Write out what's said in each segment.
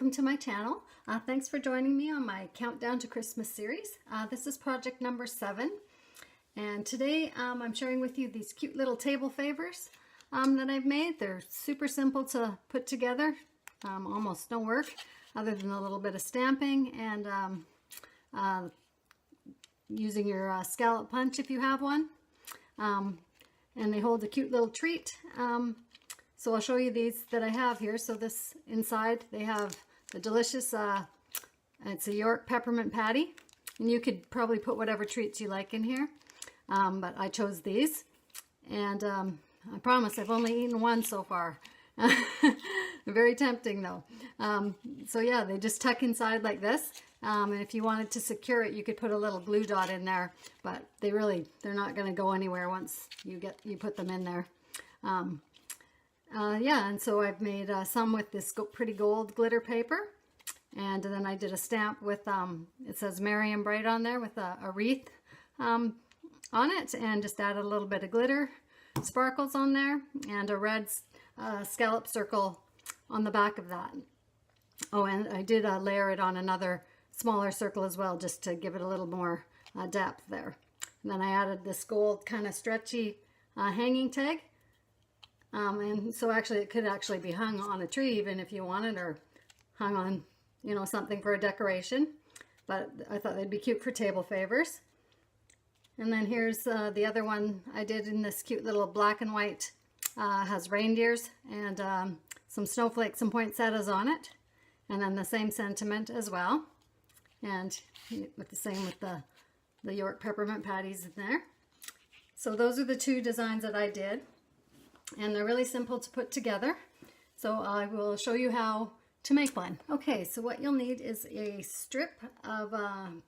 welcome to my channel. Thanks for joining me on my Countdown to Christmas series. This is project number 7, and today I'm sharing with you these cute little table favors that I've made. They're super simple to put together, almost no work other than a little bit of stamping and using your scallop punch if you have one. And they hold a cute little treat. So I'll show you these that I have here. So this inside, they have the delicious, it's a York peppermint patty. And you could probably put whatever treats you like in here. But I chose these. And I promise I've only eaten one so far. Very tempting though. So yeah, they just tuck inside like this. And if you wanted to secure it, you could put a little glue dot in there. But they're not going to go anywhere once you put them in there. Yeah, and so I've made some with this pretty gold glitter paper, and then I did a stamp with, it says Merry and Bright on there with a wreath on it, and just added a little bit of glitter sparkles on there, and a red scallop circle on the back of that. Oh, and I did layer it on another smaller circle as well, just to give it a little more depth there. And then I added this gold kind of stretchy hanging tag. And so actually it could actually be hung on a tree even if you wanted, or hung on, you know, something for a decoration. But I thought they'd be cute for table favors. And then here's the other one I did in this cute little black and white, has reindeers and some snowflakes and poinsettias on it. And then the same sentiment as well. And with the same with the York peppermint patties in there. So those are the two designs that I did. And they're really simple to put together. So I will show you how to make one. Okay, so what you'll need is a strip of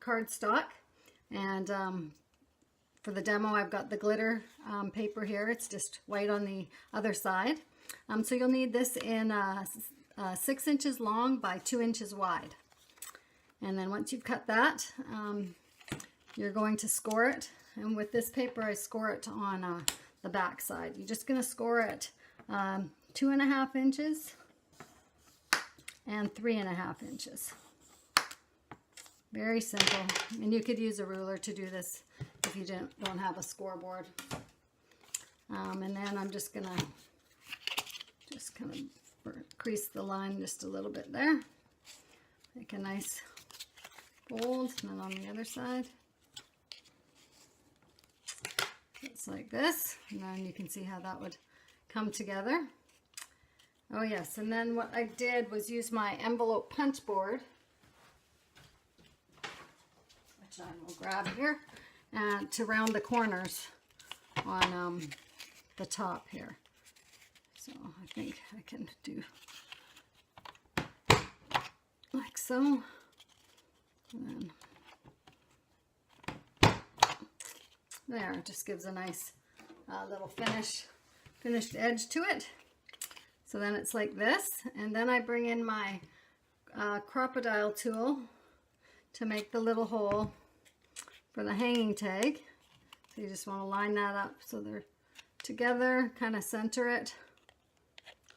cardstock. And for the demo, I've got the glitter paper here. It's just white on the other side. So you'll need this in 6 inches long by 2 inches wide. And then once you've cut that, you're going to score it. And with this paper, I score it on the back side. You're just going to score it 2.5 inches and 3.5 inches. Very simple. And you could use a ruler to do this if you don't have a scoreboard. And then I'm just going to kind of crease the line just a little bit there. Make a nice fold. And then on the other side, it's like this, and then you can see how that would come together. Oh yes, and then what I did was use my envelope punch board, which I will grab here, and to round the corners on the top here. So I think I can do like so, and then there, it just gives a nice little finished edge to it. So then it's like this, and then I bring in my crocodile tool to make the little hole for the hanging tag. So you just want to line that up so they're together, kind of center it,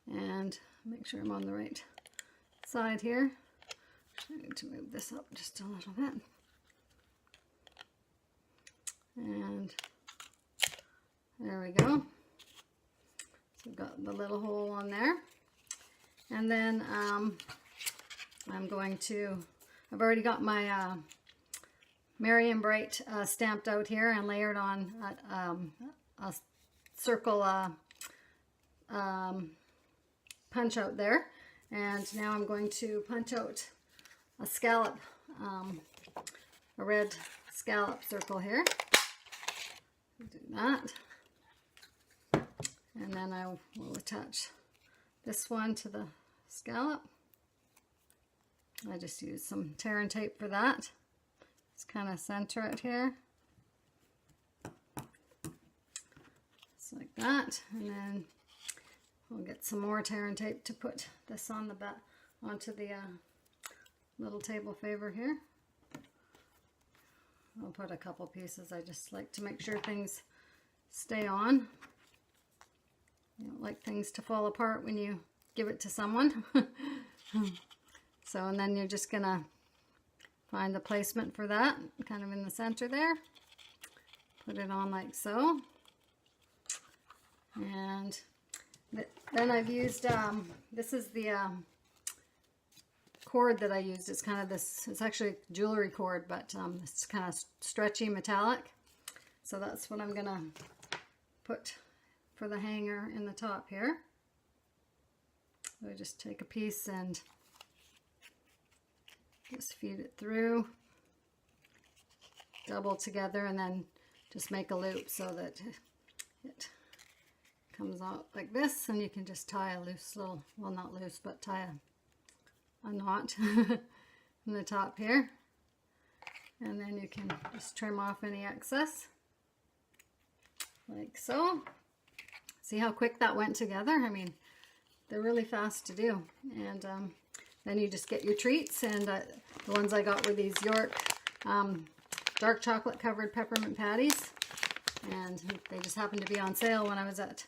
and make sure I'm on the right side here. I need to move this up just a little bit. And there we go. So we've got the little hole on there. And then I've already got my Merry and Bright stamped out here and layered on a circle punch out there. And now I'm going to punch out a scallop, a red scallop circle here. Do that, and then I will attach this one to the scallop. I just use some tear and tape for that. Just kind of center it here, just like that, and then we'll get some more tear and tape to put this on the back onto the little table favor here. I'll put a couple pieces. I just like to make sure things stay on. You don't like things to fall apart when you give it to someone. So, and then you're just gonna find the placement for that, kind of in the center there. Put it on like so. And then I've used, this is the cord that I used. It's kind of this, it's actually jewelry cord, but it's kind of stretchy metallic. So that's what I'm gonna put for the hanger in the top here. So I just take a piece and just feed it through, double together, and then just make a loop so that it comes out like this, and you can just tie a loose little, well, not loose, but tie a knot in the top here. And then you can just trim off any excess like so. See how quick that went together? I mean, they're really fast to do. And then you just get your treats, and the ones I got were these York dark chocolate covered peppermint patties, and they just happened to be on sale when I was at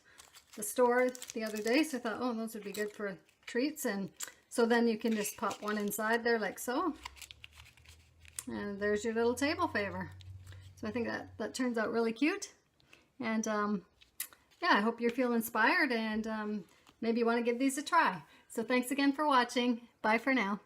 the store the other day, so I thought, oh, those would be good for treats. And so then you can just pop one inside there like so, and there's your little table favor. So I think that turns out really cute. And yeah, I hope you feel inspired, and maybe you want to give these a try. So thanks again for watching. Bye for now.